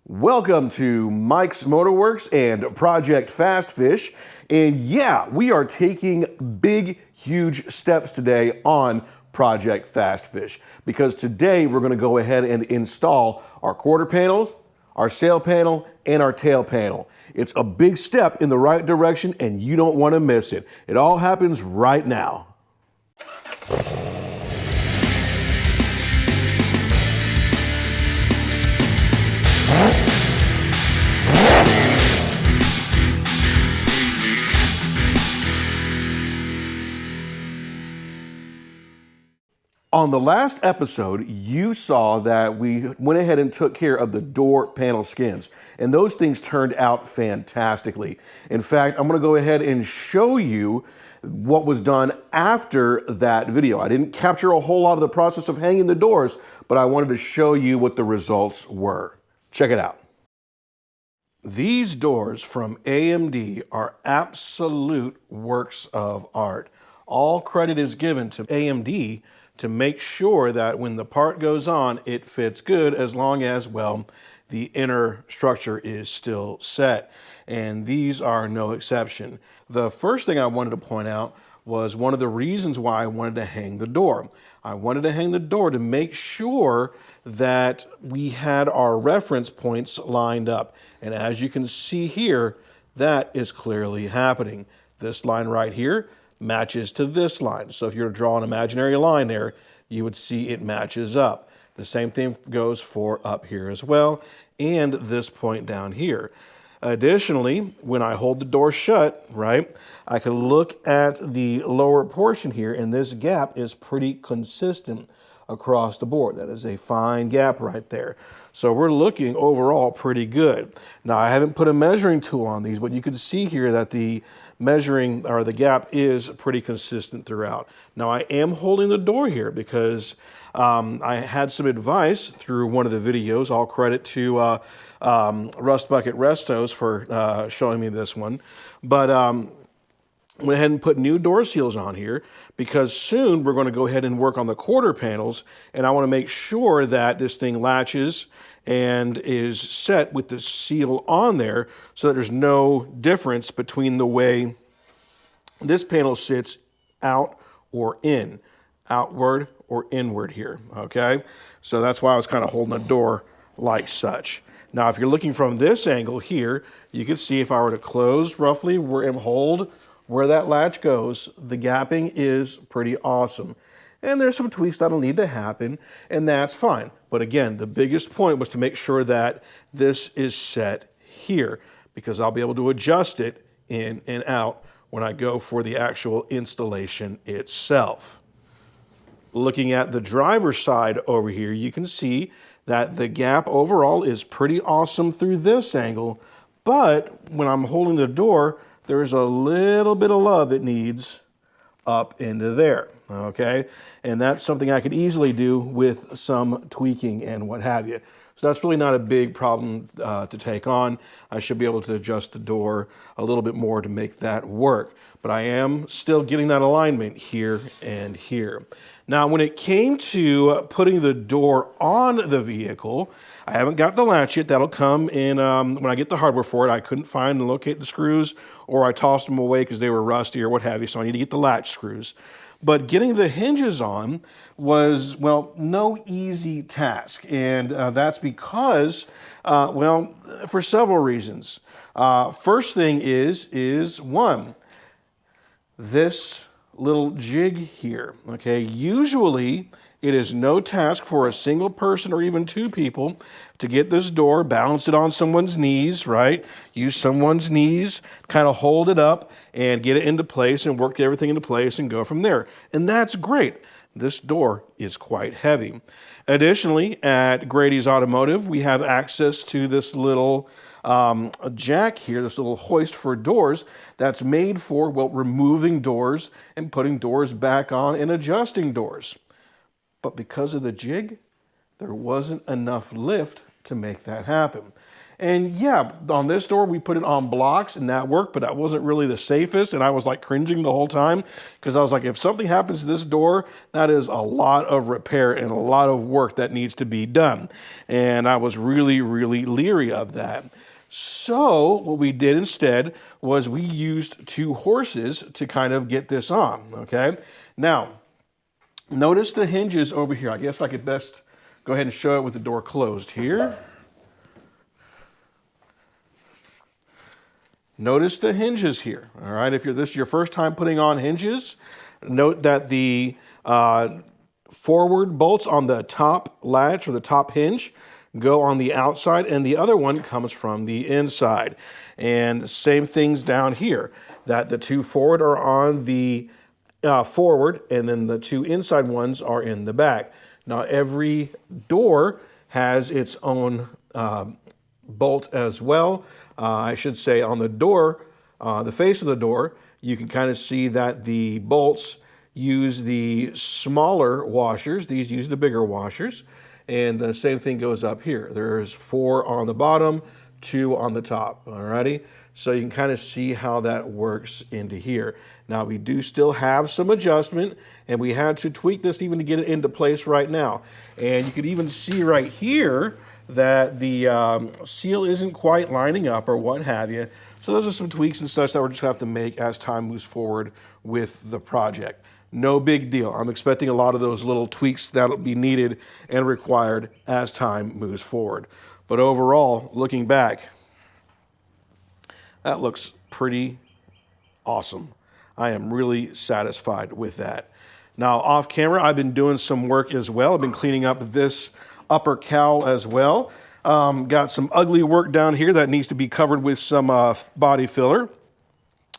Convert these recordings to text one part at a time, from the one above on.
Welcome to Mike's Motorworks and Project Fast Fish. And yeah, we are taking big, huge steps today on Project Fast Fish because today we're going to go ahead and install our quarter panels, our sail panel, and our tail panel. It's a big step in the right direction and you don't want to miss it. It all happens right now. On the last episode, you saw that we went ahead and took care of the door panel skins, and those things turned out fantastically. In fact, I'm going to go ahead and show you what was done after that video. I didn't capture a whole lot of the process of hanging the doors, but I wanted to show you what the results were. Check it out. These doors from AMD are absolute works of art. All credit is given to AMD to make sure that when the part goes on, it fits good as long as, well, the inner structure is still set. And these are no exception. The first thing I wanted to point out was one of the reasons why I wanted to hang the door. I wanted to hang the door to make sure that we had our reference points lined up. And as you can see here, that is clearly happening. This line right here matches to this line. So if you're to draw an imaginary line there, you would see it matches up. The same thing goes for up here as well, and this point down here. Additionally, when I hold the door shut, right, I can look at the lower portion here, and this gap is pretty consistent across the board. That is a fine gap right there. So we're looking overall pretty good. Now, I haven't put a measuring tool on these, but you can see here that the measuring or the gap is pretty consistent throughout. Now, I am holding the door here because I had some advice through one of the videos. All credit to Rust Bucket Restos for showing me this one. But went ahead and put new door seals on here because soon we're going to go ahead and work on the quarter panels, and I want to make sure that this thing latches and is set with the seal on there so that there's no difference between the way this panel sits out or in, outward or inward here, okay? So that's why I was kind of holding the door like such. Now, if you're looking from this angle here, you can see if I were to close roughly and hold where that latch goes, the gapping is pretty awesome. And there's some tweaks that'll need to happen, and that's fine. But again, the biggest point was to make sure that this is set here, because I'll be able to adjust it in and out when I go for the actual installation itself. Looking at the driver's side over here, you can see that the gap overall is pretty awesome through this angle, but when I'm holding the door, there's a little bit of love it needs up into there, okay? And that's something I could easily do with some tweaking and what have you. So that's really not a big problem to take on. I should be able to adjust the door a little bit more to make that work. But I am still getting that alignment here and here. Now, when it came to putting the door on the vehicle, I haven't got the latch yet. That'll come in when I get the hardware for it. I couldn't find and locate the screws, or I tossed them away because they were rusty or what have you, so I need to get the latch screws. But getting the hinges on was, well, no easy task. And that's because, well, for several reasons. First thing is one, this little jig here, okay? Usually it is no task for a single person or even two people to get this door, balance it on someone's knees, right? Use someone's knees, kind of hold it up and get it into place and work everything into place and go from there. And that's great. This door is quite heavy. Additionally, at Grady's Automotive, we have access to this little jack here, this little hoist for doors that's made for, well, removing doors and putting doors back on and adjusting doors. But because of the jig, there wasn't enough lift to make that happen. And yeah, on this door, we put it on blocks and that worked, but that wasn't really the safest. And I was like cringing the whole time because I was like, if something happens to this door, that is a lot of repair and a lot of work that needs to be done. And I was really, really leery of that. So what we did instead was we used 2 horses to kind of get this on, okay? Now, notice the hinges over here. I guess I could best go ahead and show it with the door closed here. Notice the hinges here, all right? If this is your first time putting on hinges, note that the forward bolts on the top latch or the top hinge go on the outside and the other one comes from the inside. And same things down here, that the 2 forward are on the forward and then the 2 inside ones are in the back. Now every door has its own bolt as well. I should say on the door, the face of the door, you can kind of see that the bolts use the smaller washers. These use the bigger washers. And the same thing goes up here. There's 4 on the bottom, 2 on the top, alrighty? So you can kind of see how that works into here. Now we do still have some adjustment and we had to tweak this even to get it into place right now. And you could even see right here that the seal isn't quite lining up or what have you. So those are some tweaks and such that we're just gonna have to make as time moves forward with the project. No big deal. I'm expecting a lot of those little tweaks that'll be needed and required as time moves forward. But overall, looking back, that looks pretty awesome. I am really satisfied with that. Now off camera, I've been doing some work as well. I've been cleaning up this upper cowl as well. Got some ugly work down here that needs to be covered with some body filler.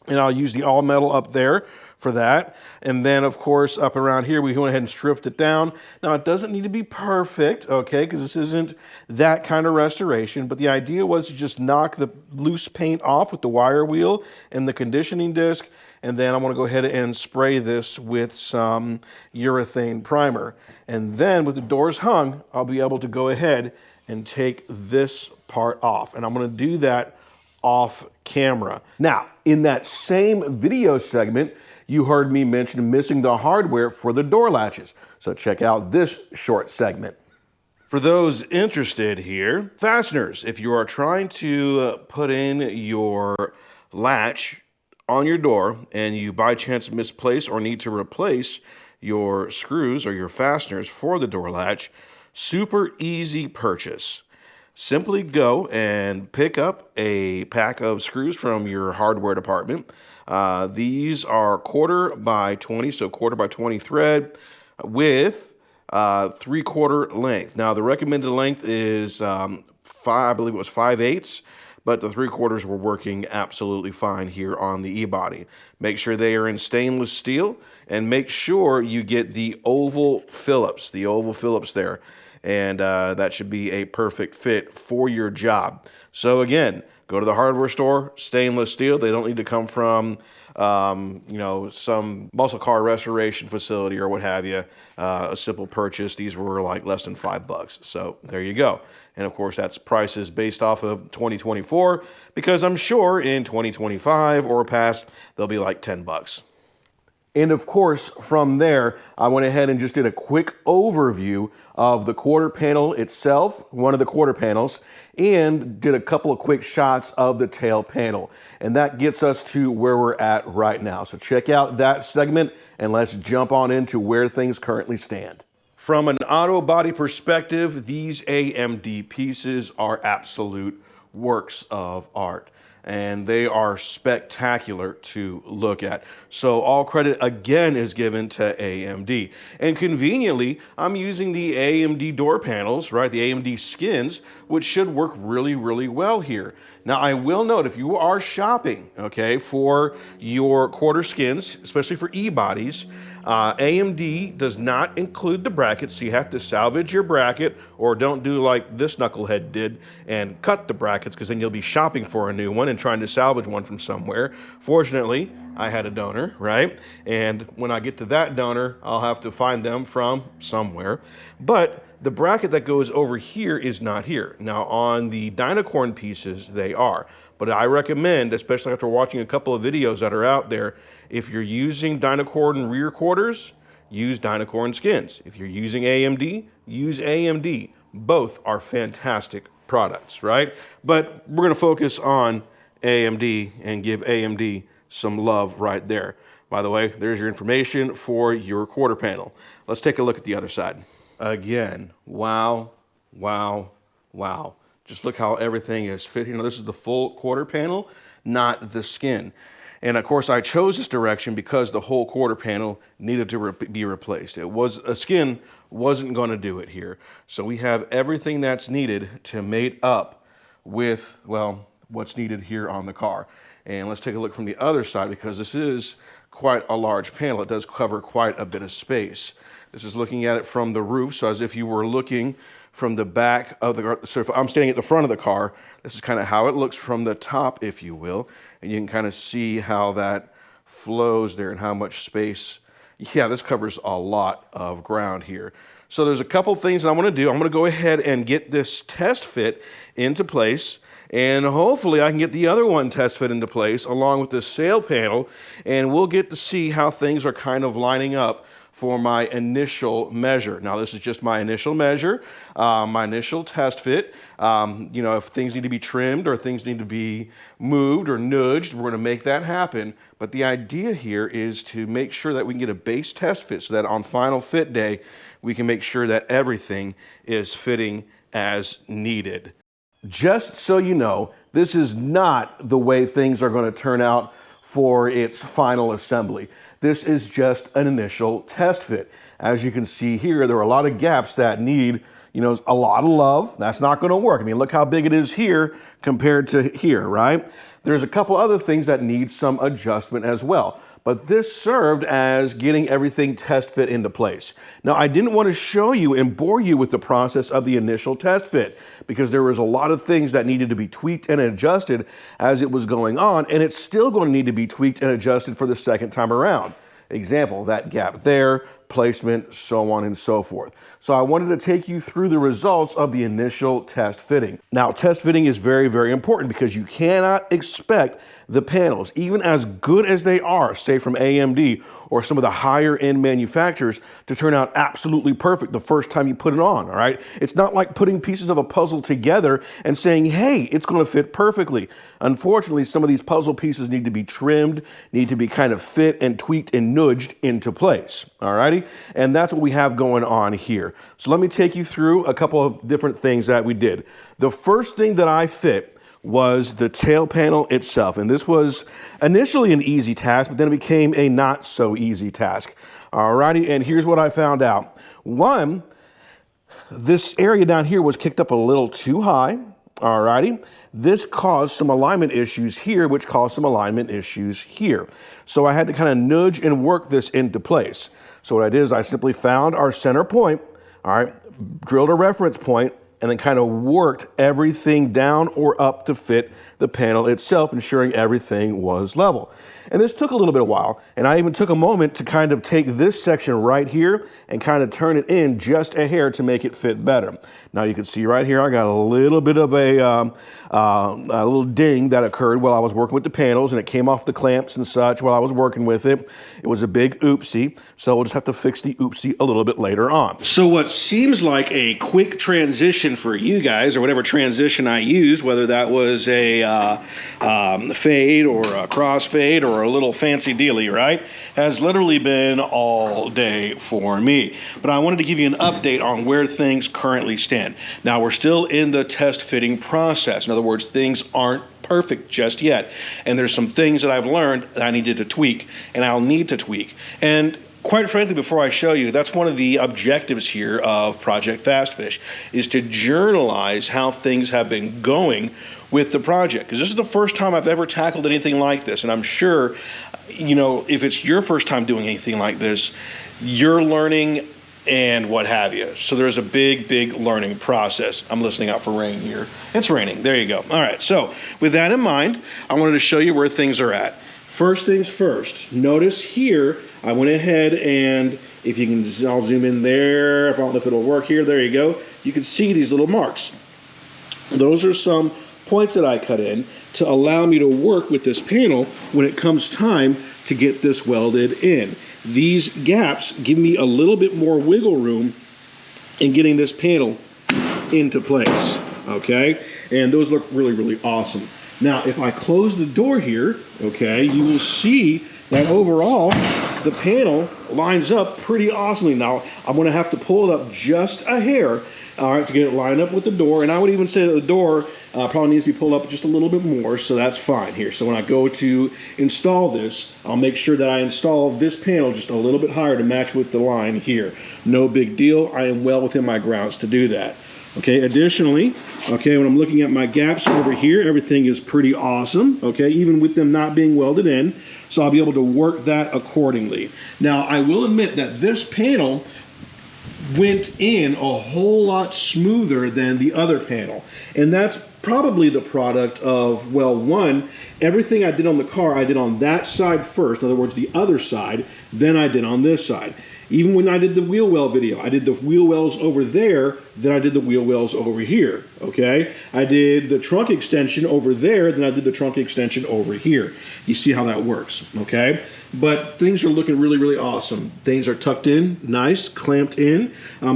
And I'll use the all metal up there for that. And then of course up around here, we went ahead and stripped it down. Now it doesn't need to be perfect, okay, because this isn't that kind of restoration, but the idea was to just knock the loose paint off with the wire wheel and the conditioning disc. And then I want to go ahead and spray this with some urethane primer. And then with the doors hung, I'll be able to go ahead and take this part off. And I'm going to do that off camera. Now, in that same video segment, you heard me mention missing the hardware for the door latches. So check out this short segment. For those interested here, Fasteners, if you are trying to put in your latch on your door and you by chance misplace or need to replace your screws or your fasteners for the door latch, super easy purchase. Simply go and pick up a pack of screws from your hardware department. These are 1/4 by 20, so 1/4 by 20 thread with 3/4 length. Now the recommended length is I believe it was 5/8, but the 3/4 were working absolutely fine here on the ebody. Make sure they are in stainless steel and make sure you get the oval Phillips there. And that should be a perfect fit for your job. So again, go to the hardware store, stainless steel. They don't need to come from some muscle car restoration facility or what have you. A simple purchase. These were like less than $5. So there you go. And of course, that's prices based off of 2024, because I'm sure in 2025 or past, they'll be like $10. And of course, from there, I went ahead and just did a quick overview of the quarter panel itself, one of the quarter panels, and did a couple of quick shots of the tail panel. And that gets us to where we're at right now. So check out that segment and let's jump on into where things currently stand. From an auto body perspective, these AMD pieces are absolute works of art. And they are spectacular to look at. So all credit again is given to AMD. And conveniently, I'm using the AMD door panels, right? The AMD skins, which should work really, really well here. Now I will note, if you are shopping, okay, for your quarter skins, especially for E-bodies, AMD does not include the brackets, so you have to salvage your bracket, or don't do like this knucklehead did and cut the brackets, because then you'll be shopping for a new one and trying to salvage one from somewhere. Fortunately, I had a donor, right? And when I get to that donor, I'll have to find them from somewhere. But The bracket that goes over here is not here. Now on the Dynacorn pieces, they are. But I recommend, especially after watching a couple of videos that are out there, if you're using Dynacorn rear quarters, use Dynacorn skins. If you're using AMD, use AMD. Both are fantastic products, right? But we're gonna focus on AMD and give AMD some love right there. By the way, there's your information for your quarter panel. Let's take a look at the other side. Again, wow, wow, wow. Just look how everything is fit. You know, this is the full quarter panel, not the skin. And of course, I chose this direction because the whole quarter panel needed to be replaced. A skin wasn't going to do it here. So we have everything that's needed to mate up with, well, what's needed here on the car. And let's take a look from the other side, because this is quite a large panel. It does cover quite a bit of space. This is looking at it from the roof, so as if you were looking from the back of the car. So if I'm standing at the front of the car, this is kind of how it looks from the top, if you will. And you can kind of see how that flows there and how much space. Yeah, this covers a lot of ground here. So there's a couple things that I want to do. I'm going to go ahead and get this test fit into place. And hopefully I can get the other one test fit into place along with this sail panel. And we'll get to see how things are kind of lining up for my initial measure. Now this is just my initial measure, my initial test fit. You know, if things need to be trimmed or things need to be moved or nudged, we're gonna make that happen. But the idea here is to make sure that we can get a base test fit so that on final fit day, we can make sure that everything is fitting as needed. Just so you know, this is not the way things are gonna turn out for its final assembly. This is just an initial test fit. As you can see here, there are a lot of gaps that need, you know, a lot of love. That's not going to work. I mean, look how big it is here compared to here, right? There's a couple other things that need some adjustment as well. But this served as getting everything test fit into place. Now, I didn't want to show you and bore you with the process of the initial test fit because there was a lot of things that needed to be tweaked and adjusted as it was going on, and it's still going to need to be tweaked and adjusted for the second time around. Example, that gap there, placement, so on and so forth. So I wanted to take you through the results of the initial test fitting. Now, test fitting is very, very important because you cannot expect the panels, even as good as they are, say from AMD or some of the higher end manufacturers, to turn out absolutely perfect the first time you put it on, all right? It's not like putting pieces of a puzzle together and saying, hey, it's gonna fit perfectly. Unfortunately, some of these puzzle pieces need to be trimmed, need to be kind of fit and tweaked and nudged into place, all righty? And that's what we have going on here. So let me take you through a couple of different things that we did. The first thing that I fit was the tail panel itself. And this was initially an easy task, but then it became a not so easy task. Alrighty, and here's what I found out. One, this area down here was kicked up a little too high. Alrighty, this caused some alignment issues here, which caused some alignment issues here. So I had to kind of nudge and work this into place. So what I did is I simply found our center point, all right, drilled a reference point, and then kind of worked everything down or up to fit the panel itself, ensuring everything was level. And this took a little bit of while, and I even took a moment to kind of take this section right here and kind of turn it in just a hair to make it fit better. Now you can see right here, I got a little bit of a little ding that occurred while I was working with the panels, and it came off the clamps and such while I was working with it. It was a big oopsie, so we'll just have to fix the oopsie a little bit later on. So what seems like a quick transition for you guys, or whatever transition I used, whether that was a fade or a crossfade or a little fancy dealy, right, has literally been all day for me. But I wanted to give you an update on where things currently stand. Now, we're still in the test fitting process. In other words, things aren't perfect just yet. And there's some things that I've learned that I needed to tweak, and I'll need to tweak. And quite frankly, before I show you, that's one of the objectives here of Project Fast Fish, is to journalize how things have been going with the project. Because this is the first time I've ever tackled anything like this. And I'm sure, you know, if it's your first time doing anything like this, you're learning and what have you. So there's a big, big learning process. I'm listening out for rain here. It's raining. There you go. All right. So with that in mind, I wanted to show you where things are at. First things first, notice here, I went ahead and If you can, I'll zoom in there. I don't know if it'll work here. There you go. You can see these little marks. Those are some points that I cut in to allow me to work with this panel when it comes time to get this welded in. These gaps give me a little bit more wiggle room in getting this panel into place, okay? And those look really, really awesome. Now, if I close the door here, okay, you will see that overall, the panel lines up pretty awesomely. Now, I'm gonna have to pull it up just a hair, all right, to get it lined up with the door. And I would even say that the door probably needs to be pulled up just a little bit more, so that's fine here. So when I go to install this, I'll make sure that I install this panel just a little bit higher to match with the line here. No big deal. I am well within my grounds to do that. Okay, additionally, okay, when I'm looking at my gaps over here, everything is pretty awesome, okay, even with them not being welded in, so I'll be able to work that accordingly. Now, I will admit that this panel went in a whole lot smoother than the other panel, and that's probably the product of, well, one, everything I did on the car, I did on that side first, in other words, the other side, then I did on this side. Even when I did the wheel well video, I did the wheel wells over there, then I did the wheel wells over here, okay? I did the trunk extension over there, then I did the trunk extension over here. You see how that works, okay? But things are looking really, really awesome. Things are tucked in, nice, clamped in.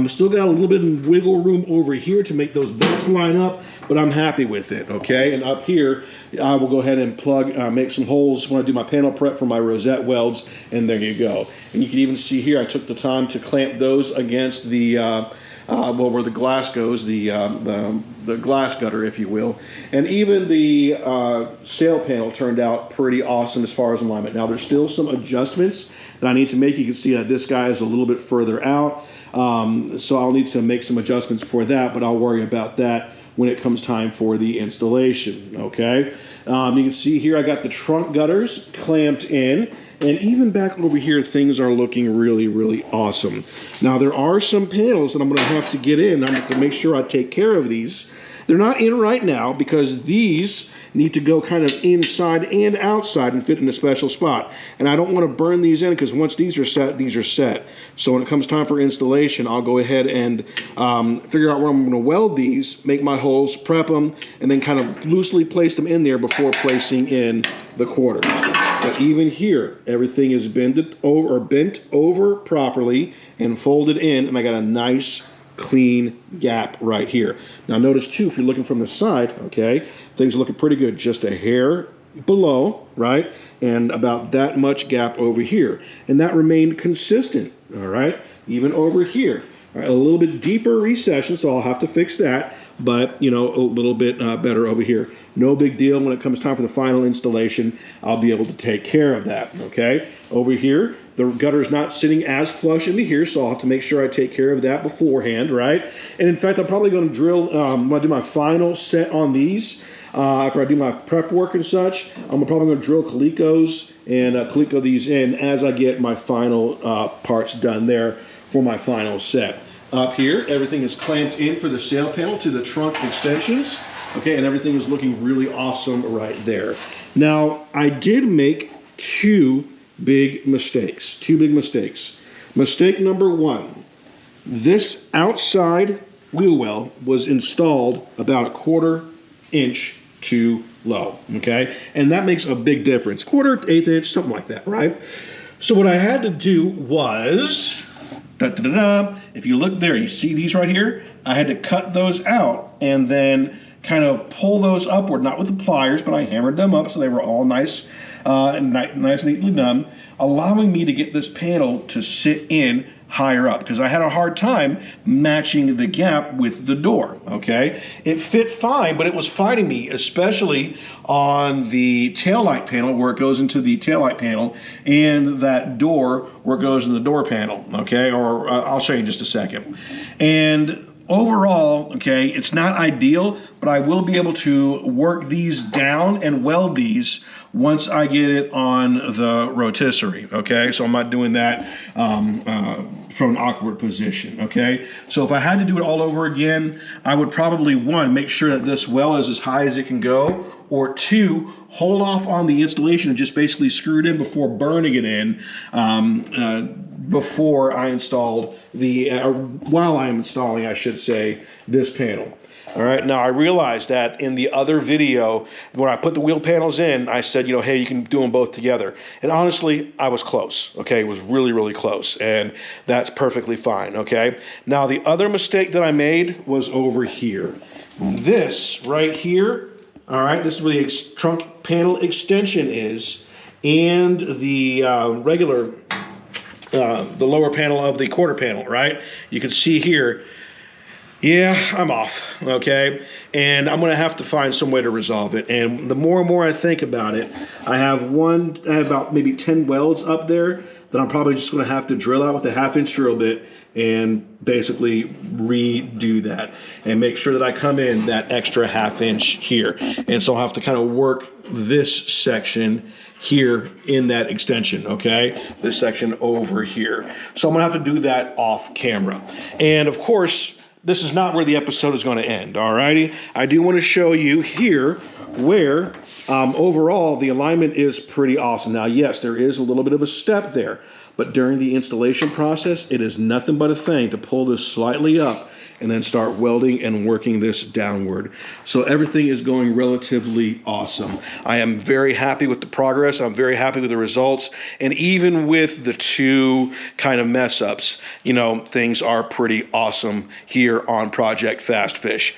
Still got a little bit of wiggle room over here to make those bolts line up, but I'm happy with it, okay? And up here, I will go ahead and plug, make some holes when I do my panel prep for my rosette welds, and there you go. And you can even see here, I took the time to clamp those against the, well, where the glass goes, the glass gutter, if you will. And even the sail panel turned out pretty awesome as far as alignment. Now, there's still some adjustments that I need to make. You can see that this guy is a little bit further out, so I'll need to make some adjustments for that, but I'll worry about that when it comes time for the installation, okay? You can see here I got the trunk gutters clamped in, and even back over here, things are looking really, really awesome. Now, there are some panels that I'm gonna have to get in. I'm gonna have to make sure I take care of these. They're not in right now because these need to go kind of inside and outside and fit in a special spot. And I don't want to burn these in because once these are set, these are set. So when it comes time for installation, I'll go ahead and figure out where I'm going to weld these, make my holes, prep them, and then kind of loosely place them in there before placing in the quarters. But even here, everything is bent over properly and folded in, and I got a nice clean gap right here. Now notice too, if you're looking from the side, okay, things are looking pretty good, just a hair below, right, and about that much gap over here, and that remained consistent, all right, even over here. All right, a little bit deeper recession, so I'll have to fix that, but you know, a little bit better over here. No big deal. When it comes time for the final installation, I'll be able to take care of that, okay? Over here, the gutter is not sitting as flush into here, so I'll have to make sure I take care of that beforehand, right? And in fact, I'm probably going to drill, when I do my final set on these, after I do my prep work and such, I'm probably going to drill calicos and calico these in as I get my final parts done there for my final set. Up here, everything is clamped in for the sail panel to the trunk extensions, okay, and everything is looking really awesome right there. Now, I did make two big mistakes. Mistake number one, this outside wheel well was installed about a 1/4 inch too low, okay? And that makes a big difference. 1/4, 1/8 inch, something like that, right? So what I had to do was, if you look there, you see these right here? I had to cut those out and then kind of pull those upward, not with the pliers, but I hammered them up so they were all nice and neatly done, allowing me to get this panel to sit in higher up because I had a hard time matching the gap with the door, okay? It fit fine, but it was fighting me, especially on the taillight panel where it goes into the taillight panel and that door where it goes in the door panel, okay? Or I'll show you in just a second. And overall, okay, it's not ideal, but I will be able to work these down and weld these once I get it on the rotisserie, okay? So I'm not doing that from an awkward position, okay? So if I had to do it all over again, I would probably, one, make sure that this well is as high as it can go, or two, hold off on the installation and just basically screw it in before burning it in, before I installed while I'm installing, I should say, this panel. All right, now I realized that in the other video, when I put the wheel panels in, I said, you know, hey, you can do them both together. And honestly, I was close, okay? It was really, really close, and that's perfectly fine, okay? Now, the other mistake that I made was over here. This right here, all right, this is where the trunk panel extension is, and the regular, the lower panel of the quarter panel, right? You can see here, yeah, I'm off, okay? And I'm gonna have to find some way to resolve it. And the more and more I think about it, I have about maybe 10 welds up there that I'm probably just gonna have to drill out with a 1/2-inch drill bit and basically redo that and make sure that I come in that extra 1/2 inch here. And so I'll have to kind of work this section here in that extension, okay? This section over here. So I'm gonna have to do that off camera. And of course, this is not where the episode is going to end, all righty? I do want to show you here where overall the alignment is pretty awesome. Now, yes, there is a little bit of a step there, but during the installation process, it is nothing but a thing to pull this slightly up and then start welding and working this downward. So everything is going relatively awesome. I am very happy with the progress. I'm very happy with the results. And even with the two kind of mess ups, you know, things are pretty awesome here on Project Fast Fish.